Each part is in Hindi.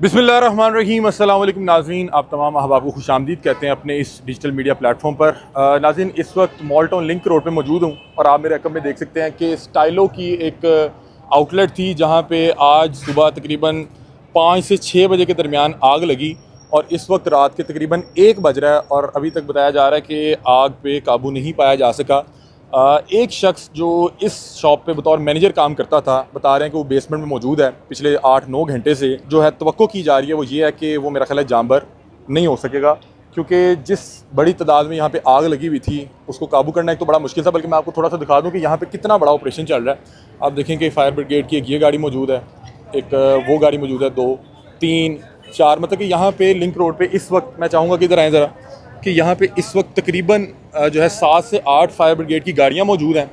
बिस्मिल्लाहिर्रहमानिर्रहीम अस्सलाम वालेकुम नाज़रीन, आप तमाम अहबाब को खुशामदीद कहते हैं अपने इस डिजिटल मीडिया प्लेटफॉर्म पर। नाज़रीन, इस वक्त मॉल टाउन लिंक रोड पे मौजूद हूँ और आप मेरे रकम में देख सकते हैं कि स्टाइलो की एक आउटलेट थी जहाँ पे आज सुबह तकरीबन 5 से 6 बजे के दरमियान आग लगी और इस वक्त रात के तकरीबन 1 बज रहा है और अभी तक बताया जा रहा है कि आग पे काबू नहीं पाया जा सका। एक शख्स जो इस शॉप पे बतौर मैनेजर काम करता था, बता रहे हैं कि वो बेसमेंट में मौजूद है पिछले 8-9 घंटे से। जो है तवक्को की जा रही है वो ये है कि वो मेरा ख्याल है जानबर नहीं हो सकेगा, क्योंकि जिस बड़ी तादाद में यहाँ पे आग लगी हुई थी उसको काबू करना एक तो बड़ा मुश्किल था। बल्कि मैं आपको थोड़ा सा दिखा दूँ कि यहाँ पे कितना बड़ा ऑपरेशन चल रहा है। आप देखें कि फायर ब्रिगेड की एक ये गाड़ी मौजूद है, एक वो गाड़ी मौजूद है, 2, 3, 4, मतलब कि यहाँ पे लिंक रोड पे इस वक्त मैं चाहूँगा कि इधर आएँ ज़रा, कि यहाँ पे इस वक्त तकरीबन जो है 7 से 8 फायर ब्रिगेड की गाड़ियाँ मौजूद हैं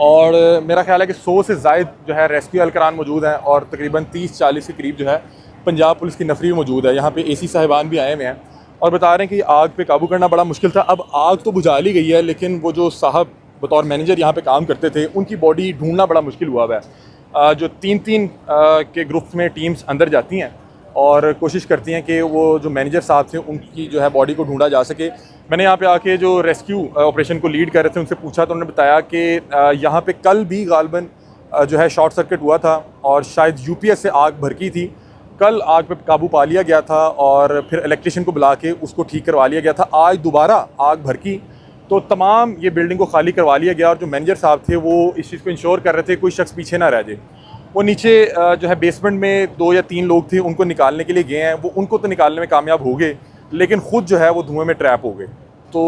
और मेरा ख्याल है कि 100 से ज़ायद जो है रेस्क्यू एहलकारान मौजूद हैं और तकरीबन 30-40 के करीब जो है पंजाब पुलिस की नफरी मौजूद है। यहाँ पे एसी साहिबान भी आए हुए हैं और बता रहे हैं कि आग पे काबू करना बड़ा मुश्किल था। अब आग तो बुझा ली गई है, लेकिन वो जो साहब बतौर मैनेजर यहाँ पे काम करते थे उनकी बॉडी ढूंढना बड़ा मुश्किल हुआ है। जो 3-3 के ग्रुप्स में टीम्स अंदर जाती हैं और कोशिश करती हैं कि वो जो मैनेजर साहब थे उनकी जो है बॉडी को ढूंढा जा सके। मैंने यहाँ पे आके जो रेस्क्यू ऑपरेशन को लीड कर रहे थे उनसे पूछा तो उन्होंने बताया कि यहाँ पे कल भी गालबन जो है शॉर्ट सर्किट हुआ था और शायद यूपीएस से आग भड़की थी। कल आग पे काबू पा लिया गया था और फिर इलेक्ट्रिशियन को बुला के उसको ठीक करवा लिया गया था। आज दोबारा आग भड़की तो तमाम ये बिल्डिंग को खाली करवा लिया गया और जो मैनेजर साहब थे वो इस चीज़ को इंश्योर कर रहे थे कोई शख्स पीछे ना रह जाए। वो नीचे जो है बेसमेंट में 2 या 3 लोग थे, उनको निकालने के लिए गए हैं। वो उनको तो निकालने में कामयाब हो गए, लेकिन ख़ुद जो है वो धुएं में ट्रैप हो गए। तो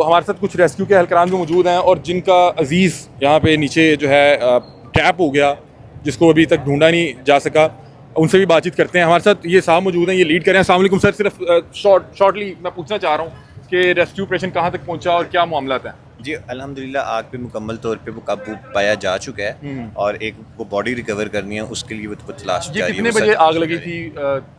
हमारे साथ कुछ रेस्क्यू के एहलकारान भी मौजूद हैं और जिनका अजीज़ यहाँ पे नीचे जो है ट्रैप हो गया, जिसको अभी तक ढूंढा नहीं जा सका, उनसे भी बातचीत करते हैं। हमारे साथ ये साहब मौजूद हैं, ये लीड करें। अस्सलाम वालेकुम सर, सिर्फ शॉर्टली मैं पूछना चाह रहा हूँ कि रेस्क्यू ऑपरेशन कहाँ तक पहुँचा और क्या मामला है? जी अल्हम्दुलिल्लाह आग पे मुकम्मल तौर पे वो काबू पाया जा चुका है और एक वो बॉडी रिकवर करनी है, उसके लिए वो तलाश जारी है। कितने बजे आग लगी थी?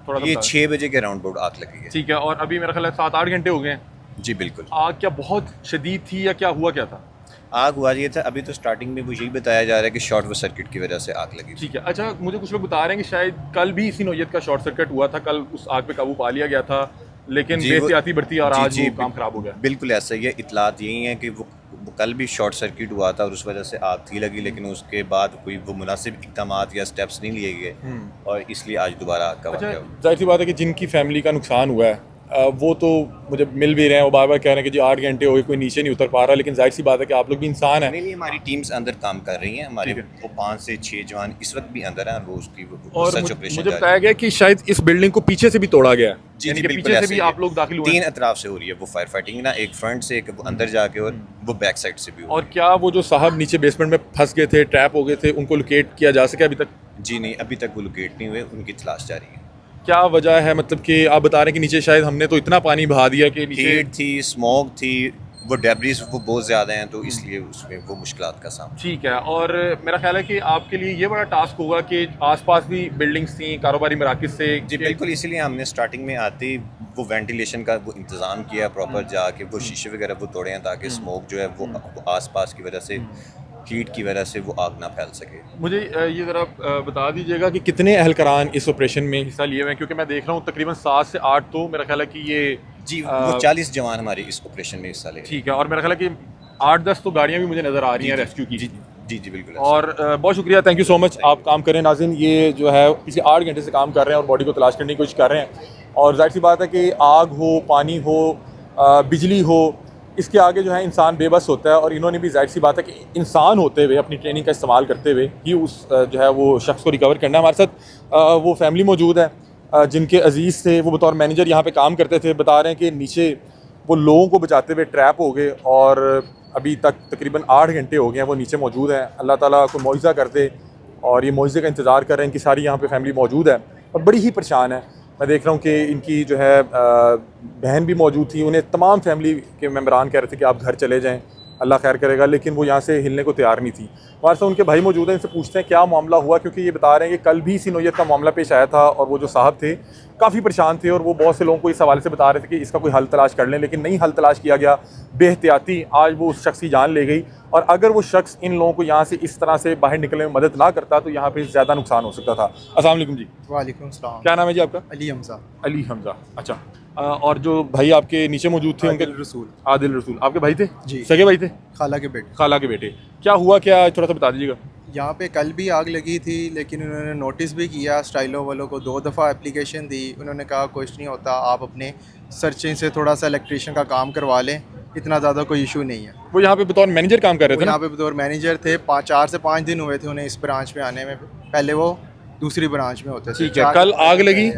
थोड़ा ये 6 बजे के राउंड अबाउट आग लगी है। ठीक है, और अभी मेरा ख्याल है 7-8 घंटे हो गए हैं। जी बिल्कुल। आग क्या बहुत शदीद थी या क्या हुआ क्या था? आग हुआ ये था, अभी तो स्टार्टिंग में वो यही बताया जा रहा है कि शॉर्ट सर्किट की वजह से आग लगी। ठीक है, अच्छा मुझे कुछ लोग बता रहे हैं कि शायद कल भी इसी नौयत का शॉर्ट सर्किट हुआ था, कल उस आग पे काबू पा लिया गया था, लेकिन बेहतियाती बरती और आज वो काम खराब हो गया। बिल्कुल ऐसा ही है, इतलात यही है कि वो कल भी शॉर्ट सर्किट हुआ था और उस वजह से आग थी लगी, लेकिन उसके बाद कोई वो मुनासिब इक़दाम या स्टेप्स नहीं लिए गए और इसलिए आज दोबारा आग का वाक़या हुआ। जाहिर सी बात है कि जिनकी फैमिली का नुकसान हुआ है वो तो मुझे मिल भी रहे हैं, वो बार बार कह रहे हैं कि जी 8 घंटे हो गए कोई नीचे नहीं उतर पा रहा, लेकिन जाहिर सी बात है कि आप लोग भी इंसान हैं। नहीं, हमारी टीम्स अंदर काम कर रही हैं, हमारे वो 5 से 6 जवान इस वक्त भी अंदर हैं रोज की और सर्च ऑपरेशन। मुझे बताया गया कि शायद इस बिल्डिंग को पीछे से भी तोड़ा गया है। जी यानी कि बिल्कुल, पीछे से भी आप लोग दाखिल हुए 3 अतराफ से हो रही है वो फायर फाइटिंग ना, एक फ्रंट से, एक वो अंदर जाके और वो बैक साइड से भी। और क्या वो जो साहब नीचे बेसमेंट में फंस गए थे, ट्रैप हो गए थे, उनको लोकेट किया जा सके अभी तक? जी नहीं, अभी तक वो लोकेट नहीं हुए, उनकी तलाश जारी है। क्या वजह है, मतलब कि आप बता रहे हैं कि नीचे शायद हमने तो इतना पानी बहा दिया कि हीट थी, स्मोक थी, वो डेब्रिस वो बहुत ज़्यादा हैं तो इसलिए उसमें वो मुश्किलात का सामना। ठीक है, और मेरा ख्याल है कि आपके लिए ये बड़ा टास्क होगा कि आसपास भी बिल्डिंग्स थी कारोबारी मराकज़ से। जी बिल्कुल, इसीलिए हमने स्टार्टिंग में आते ही वो वेंटिलेशन का वो इंतज़ाम किया प्रॉपर, जाके वो शीशे वगैरह वो तोड़े हैं ताकि स्मोक जो है वो आसपास की वजह से, हीट की वजह से वो आग ना फैल सके। मुझे ये ज़रा बता दीजिएगा कि कितने एहलकारान इस ऑपरेशन में हिस्सा लिए हुए हैं, क्योंकि मैं देख रहा हूँ तकरीबन 7 से 8, तो मेरा ख्याल है कि ये जी वो 40 जवान हमारे इस ऑपरेशन में हिस्सा ले। ठीक है, और मेरा ख्याल है कि 8-10 तो गाड़ियाँ भी मुझे नज़र आ रही हैं रेस्क्यू की। जी बिल्कुल। और बहुत शुक्रिया, थैंक यू सो मच। आप काम करें नाज़रीन, ये जो है पिछले 8 घंटे से काम कर रहे हैं और बॉडी को तलाश करने की कोशिश कर रहे हैं। और जाहिर सी बात है कि आग हो, पानी हो, बिजली हो, इसके आगे जो है इंसान बेबस होता है और इन्होंने भी जाहिर सी बात है कि इंसान होते हुए अपनी ट्रेनिंग का इस्तेमाल करते हुए ही उस जो है वो शख्स को रिकवर करना है। हमारे साथ वो फैमिली मौजूद है जिनके अजीज़ थे, वो बतौर मैनेजर यहाँ पे काम करते थे। बता रहे हैं कि नीचे वो लोगों को बचाते हुए ट्रैप हो गए और अभी तक तकरीबन 8 घंटे हो गए हैं वो नीचे मौजूद हैं। अल्लाह ताला को मुआवज़ा कर दे और ये मुआवज़े का इंतज़ार कर रहे हैं। इनकी सारी यहाँ पे फैमिली मौजूद है और बड़ी ही परेशान है। मैं देख रहा हूँ कि इनकी जो है बहन भी मौजूद थी, उन्हें तमाम फैमिली के मेम्बरान कह रहे थे कि आप घर चले जाएँ, अल्लाह खैर करेगा, लेकिन वो यहाँ से हिलने को तैयार नहीं थी। हमारे साथ उनके भाई मौजूद हैं, इनसे पूछते हैं क्या मामला हुआ, क्योंकि ये बता रहे हैं कि कल भी इसी नौयत का मामला पेश आया था और वो जो साहब थे काफ़ी परेशान थे और वो बहुत से लोगों को इस हवाले से बता रहे थे कि इसका कोई हल तलाश कर लें, लेकिन नहीं हल तलाश किया गया। बेहतियाती आज वो उस शख्स की जान ले गई और अगर वो शख्स इन लोगों को यहाँ से इस तरह से बाहर निकलने में मदद ना करता तो यहाँ पे ज़्यादा नुकसान हो सकता था। अस्सलाम वालेकुम जी। वालेकुम सलाम। क्या नाम है जी आपका? अली हमजा। अली हमजा। अच्छा, और जो भाई आपके नीचे मौजूद थे उनके? आदिल रसूल। आदिल रसूल आपके भाई थे? जी। सगे भाई थे? खाला के बेटे। खाला के बेटे। क्या हुआ क्या, थोड़ा सा बता दीजिएगा। यहाँ पे कल भी आग लगी थी, लेकिन उन्होंने नोटिस भी किया, स्टाइलो वालों को 2 दफ़ा एप्लीकेशन दी। उन्होंने कहा कुछ नहीं होता, आप अपने सर्चिंग से थोड़ा सा इलेक्ट्रिशियन का काम करवा लें, इतना ज़्यादा कोई इशू नहीं है। वो यहाँ पे बतौर मैनेजर काम कर रहे थे ना? यहाँ पे बतौर मैनेजर थे। 4 से 5 दिन हुए थे उन्हें इस ब्रांच में आने में, पहले वो दूसरी ब्रांच में होते थे। ठीक है। कल आग लगी?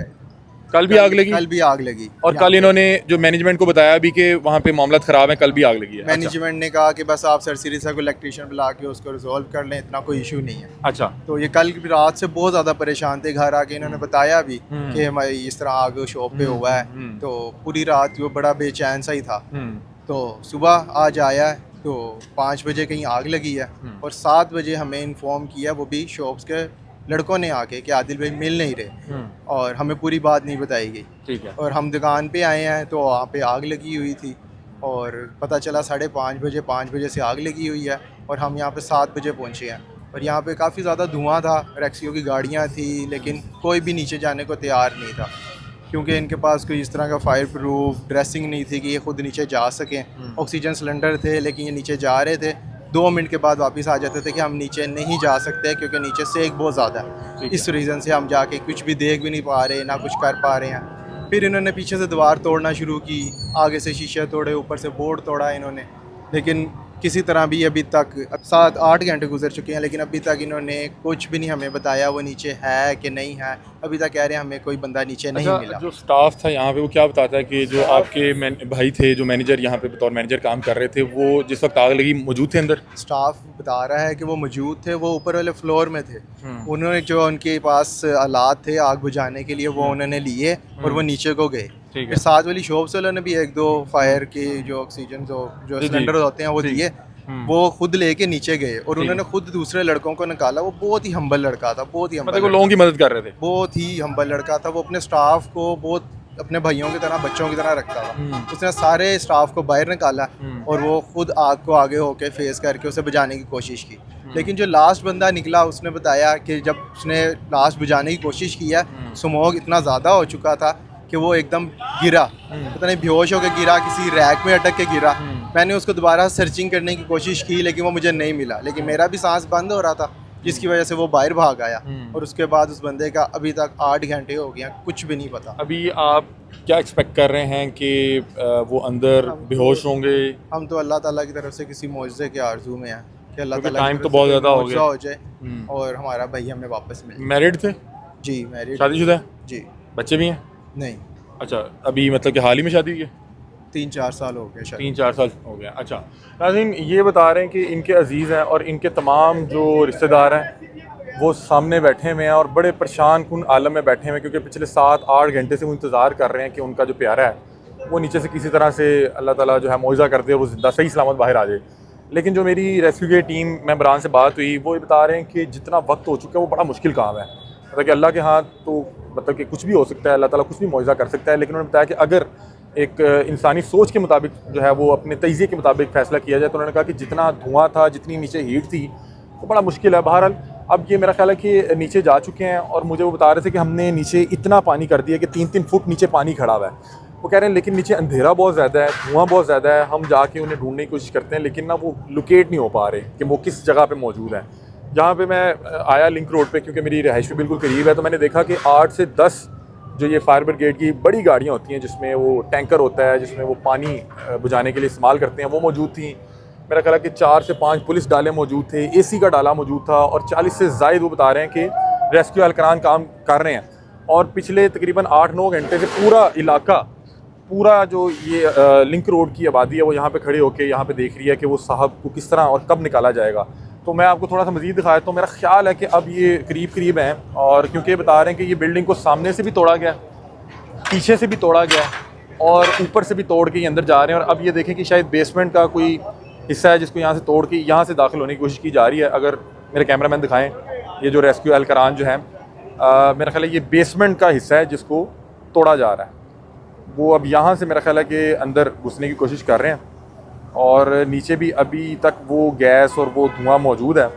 कल भी आग लगी? कल भी आग लगी। और कल इन्होंने जो मैनेजमेंट को बताया भी कि वहाँ पे मामला ख़राब है, कल भी आग लगी है? मैनेजमेंट ने कहा कि बस आप सरसरी सा को इलेक्ट्रिशियन बुला के उसको रिजॉल्व कर लें, इतना कोई इशू नहीं है। अच्छा। तो ये कल रात से बहुत ज़्यादा परेशान थे, घर आके इन्होंने बताया भी कि हमारी इस तरह आग शॉप पे हुआ है। तो पूरी रात वो बड़ा बेचैन सा ही था। तो सुबह आज आया है तो 5 बजे कहीं आग लगी है और 7 बजे हमें इन्फॉर्म किया, वो भी शॉप्स के लड़कों ने आके, कि आदिल भाई मिल नहीं रहे, और हमें पूरी बात नहीं बताई गई। ठीक है। और हम दुकान पे आए हैं तो वहाँ पे आग लगी हुई थी और पता चला 5:30 बजे से आग लगी हुई है और हम यहाँ पे 7 बजे पहुँचे हैं। और यहाँ पे काफ़ी ज़्यादा धुआं था, रेक्सियो की गाड़ियाँ थी, लेकिन कोई भी नीचे जाने को तैयार नहीं था, क्योंकि इनके पास कोई इस तरह का फायर प्रूफ ड्रेसिंग नहीं थी कि ये खुद नीचे जा सकें। ऑक्सीजन सिलेंडर थे, लेकिन ये नीचे जा रहे थे, 2 मिनट के बाद वापस आ जाते थे कि हम नीचे नहीं जा सकते क्योंकि नीचे सेक बहुत ज़्यादा है। इस रीज़न से हम जाके कुछ भी देख भी नहीं पा रहे, ना कुछ कर पा रहे हैं। फिर इन्होंने पीछे से दीवार तोड़ना शुरू की, आगे से शीशे तोड़े, ऊपर से बोर्ड तोड़ा इन्होंने, लेकिन किसी तरह भी अभी तक 7-8 घंटे गुजर चुके हैं, लेकिन अभी तक इन्होंने कुछ भी नहीं हमें बताया वो नीचे है कि नहीं है। अभी तक कह रहे हैं हमें कोई बंदा नीचे नहीं मिला। जो स्टाफ था यहाँ पे वो क्या बताता है कि जो आपके भाई थे, जो मैनेजर यहाँ पे बतौर मैनेजर काम कर रहे थे, वो जिस वक्त आग लगी मौजूद थे अंदर? स्टाफ बता रहा है कि वो मौजूद थे, वो ऊपर वाले फ्लोर में थे। उन्होंने जो उनके पास आलात थे आग बुझाने के लिए वो उन्होंने लिए और वो नीचे को गए। फिर साथ वाली शॉप्स वालों ने भी 1-2 फायर के जो ऑक्सीजन जो सिलेंडर होते हैं वो दिए, वो खुद लेके नीचे गए और उन्होंने खुद दूसरे लड़कों को निकाला। वो बहुत ही हम्बल लड़का था, बहुत ही हम्बल, मतलब लोगों की मदद कर रहे थे। बहुत ही हम्बल लड़का था। वो अपने स्टाफ को बहुत अपने भाइयों की तरह, बच्चों की तरह रखता था। उसने सारे स्टाफ को बाहर निकाला और वो खुद आग को आगे होके फेस करके उसे बुझाने की कोशिश की। लेकिन जो लास्ट बंदा निकला उसने बताया कि जब उसने लास्ट बुझाने की कोशिश किया, स्मोक इतना ज़्यादा हो चुका था कि वो एकदम गिरा, पता नहीं बेहोश होकर गिरा, किसी रैक में अटक के गिरा। मैंने उसको दोबारा सर्चिंग करने की कोशिश की, लेकिन वो मुझे नहीं मिला, लेकिन मेरा भी सांस बंद हो रहा था, जिसकी वजह से वो बाहर भाग आया। और उसके बाद उस बंदे का अभी तक 8 घंटे हो गए, कुछ भी नहीं पता। अभी आप क्या एक्सपेक्ट कर रहे हैं कि वो अंदर बेहोश होंगे? हम तो अल्लाह ताला की तरफ से किसी मौजज़े के आरज़ू में हैं कि अल्लाह ताला टाइम तो बहुत ज़्यादा हो गया हो जाए और हमारा भाई हमें वापस मिले। मैरिड थे? जी मैरिड। शादीशुदा है? जी। बच्चे भी हैं? नहीं। अच्छा, अभी मतलब कि हाल ही में शादी हुई है? 3-4 साल हो गए शायद। 3-4 साल हो गया। अच्छा नाज़रीन, ये बता रहे हैं कि इनके अजीज़ हैं और इनके तमाम जो रिश्तेदार हैं वो सामने बैठे हुए हैं और बड़े परेशान कुन आलम में बैठे हुए हैं, क्योंकि पिछले 7-8 घंटे से वो इंतज़ार कर रहे हैं कि उनका जो प्यारा है वो नीचे से किसी तरह से अल्लाह ताला जो है मौज़ा कर दे, वो ज़िंदा सही सलामत बाहर आ जाए। लेकिन जो मेरी रेस्क्यू की टीम मेंबरान से बात हुई, वो ये बता रहे हैं कि जितना वक्त हो चुका है वो बड़ा मुश्किल काम है। मतलब कि अल्लाह के हाथ तो मतलब कि कुछ भी हो सकता है, अल्लाह ताला कुछ भी मौज़ा कर सकता है, लेकिन उन्होंने बताया कि अगर एक इंसानी सोच के मुताबिक जो है वो अपने तज़िये के मुताबिक फ़ैसला किया जाए, तो उन्होंने कहा कि जितना धुआं था, जितनी नीचे हीट थी, वो बड़ा मुश्किल है। बहरहाल अब ये मेरा ख्याल है कि नीचे जा चुके हैं और मुझे वो बता रहे थे कि हमने नीचे इतना पानी कर दिया कि 3-3 फुट नीचे पानी खड़ा हुआ है। वो कह रहे हैं लेकिन नीचे अंधेरा बहुत ज़्यादा है, धुआं बहुत ज़्यादा है, हम जाके उन्हें ढूंढने की कोशिश करते हैं लेकिन ना वो लोकेट नहीं हो पा रहे कि वो किस जगह पे मौजूद हैं। जहाँ पे मैं आया लिंक रोड पे, क्योंकि मेरी रहाइश भी बिल्कुल करीब है, तो मैंने देखा कि 8 से 10 जो ये फायर ब्रिगेड की बड़ी गाड़ियाँ होती हैं जिसमें वो टैंकर होता है, जिसमें वो पानी बुझाने के लिए इस्तेमाल करते हैं, वो मौजूद थी। मेरा ख्याल है कि 4 से 5 पुलिस डाले मौजूद थे, AC का डाला मौजूद था और 40 से ज़ायद वो बता रहे हैं कि रेस्क्यू एहलकारान काम कर रहे हैं। और पिछले तकरीबन 8-9 घंटे से पूरा इलाका, पूरा जो ये लिंक रोड की आबादी है वो यहाँ पे खड़े होकर यहाँ पे देख रही है कि वो साहब को किस तरह और कब निकाला जाएगा। तो मैं आपको थोड़ा सा मज़ीद दिखाया, तो मेरा ख्याल है कि अब ये करीब हैं, और क्योंकि बता रहे हैं कि ये बिल्डिंग को सामने से भी तोड़ा गया, पीछे से भी तोड़ा गया और ऊपर से भी तोड़ के ये अंदर जा रहे हैं। और अब ये देखें कि शायद बेसमेंट का कोई हिस्सा है जिसको यहाँ से तोड़ के यहाँ से दाखिल होने की कोशिश की जा रही है। अगर मेरे कैमरामैन दिखाएं, ये जो रेस्क्यू एहलकारान जो हैं, मेरा ख्याल है ये बेसमेंट का हिस्सा है जिसको तोड़ा जा रहा है। वो अब यहाँ से मेरा ख्याल है कि अंदर घुसने की कोशिश कर रहे हैं और नीचे भी अभी तक वो गैस और वो धुआं मौजूद है,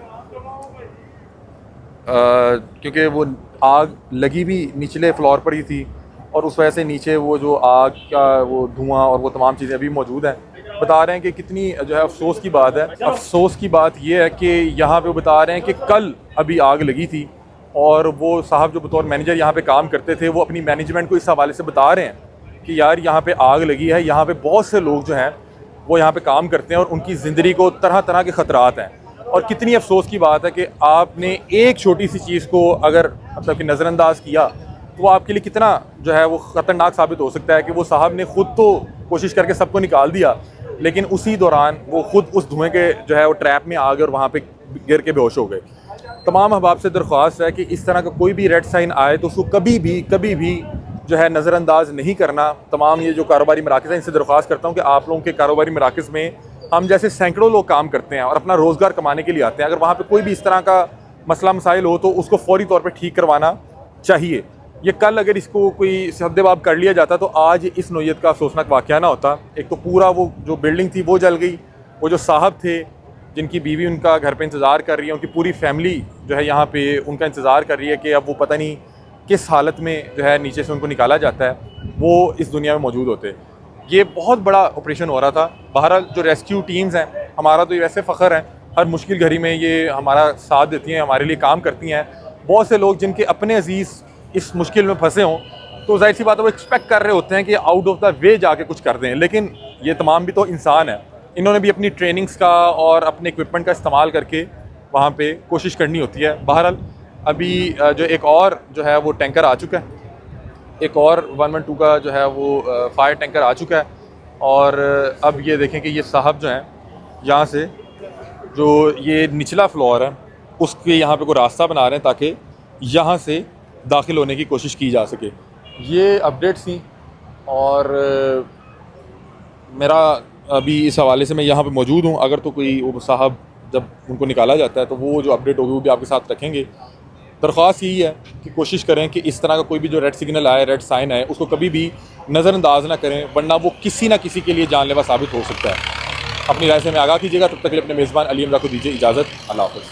क्योंकि वो आग लगी भी निचले फ्लोर पर ही थी और उस वजह से नीचे वो जो आग का वो धुआं और वो तमाम चीज़ें अभी मौजूद हैं। बता रहे हैं कि कितनी जो है अफसोस की बात है। अफसोस की बात ये है कि यहाँ पे वो बता रहे हैं कि कल अभी आग लगी थी और वो साहब जो बतौर मैनेजर यहाँ पे काम करते थे, वो अपनी मैनेजमेंट को इस हवाले से बता रहे हैं कि यार यहाँ पे आग लगी है, यहाँ पे बहुत से लोग जो हैं वो यहाँ पे काम करते हैं और उनकी ज़िंदगी को तरह तरह के ख़तरात हैं। और कितनी अफसोस की बात है कि आपने एक छोटी सी चीज़ को अगर मतलब कि नज़रअंदाज किया तो वो आपके लिए कितना जो है वो ख़तरनाक साबित हो सकता है कि वो साहब ने ख़ुद तो कोशिश करके सबको निकाल दिया, लेकिन उसी दौरान वो ख़ुद उस धुएँ के जो है वो ट्रैप में आ गए और वहाँ पे गिर के बेहोश हो गए। तमाम अहबाब से दरख्वास्त है कि इस तरह का कोई भी रेड साइन आए तो उसको कभी भी जो है नज़रअंदाज नहीं करना। तमाम ये जो कारोबारी मराकज़ हैं, इनसे दरख्वास्त करता हूँ कि आप लोगों के कारोबारी मराकज़ में हम जैसे सैकड़ों लोग काम करते हैं और अपना रोज़गार कमाने के लिए आते हैं। अगर वहाँ पे कोई भी इस तरह का मसला मसाइल हो तो उसको फ़ौरी तौर पे ठीक करवाना चाहिए। ये कल अगर इसको कोई सद्देबाब कर लिया जाता तो आज इस नौयत का अफसोसनाक वाक़या ना होता। एक तो पूरा वो जो बिल्डिंग थी वो जल गई, वो जो साहब थे जिनकी बीवी उनका घर पे इंतज़ार कर रही है, उनकी पूरी फैमिली जो है यहाँ पे उनका इंतज़ार कर रही है कि अब वो पता नहीं किस हालत में जो है नीचे से उनको निकाला जाता है, वो इस दुनिया में मौजूद होते। ये बहुत बड़ा ऑपरेशन हो रहा था। बहरहाल जो रेस्क्यू टीम्स हैं, हमारा तो ये वैसे फ़ख्र है, हर मुश्किल घड़ी में ये हमारा साथ देती हैं, हमारे लिए काम करती हैं। बहुत से लोग जिनके अपने अजीज़ इस मुश्किल में फंसे हों तो जाहिर सी बात है वो एक्सपेक्ट कर रहे होते हैं कि आउट ऑफ द वे जाके कुछ कर दें, लेकिन ये तमाम भी तो इंसान है। इन्होंने भी अपनी ट्रेनिंग्स का और अपने इक्विपमेंट का इस्तेमाल करके वहाँ पे कोशिश करनी होती है। बहरहाल अभी जो एक और जो है वो टैंकर आ चुका है, एक और 112 का जो है वो फायर टैंकर आ चुका है। और अब ये देखें कि ये साहब जो हैं यहाँ से जो ये निचला फ्लोर है उसके यहाँ पे कोई रास्ता बना रहे हैं ताकि यहाँ से दाखिल होने की कोशिश की जा सके। ये अपडेट्स थी और मेरा अभी इस हवाले से मैं यहाँ पे मौजूद हूँ। अगर तो कोई वो साहब जब उनको निकाला जाता है तो वो जो अपडेट होगी वो भी आपके साथ रखेंगे। दरख्वास्त यही है कि कोशिश करें कि इस तरह का कोई भी जो रेड सिग्नल आए, रेड साइन आए, उसको कभी भी नज़रअंदाज ना करें, वरना वो किसी ना किसी के लिए जानलेवा साबित हो सकता है। अपनी राय से हमें आगाह कीजिएगा। तब तक के लिए अपने मेज़बान अली हमजा को दीजिए इजाज़त। अल्लाह हाफ़िज़।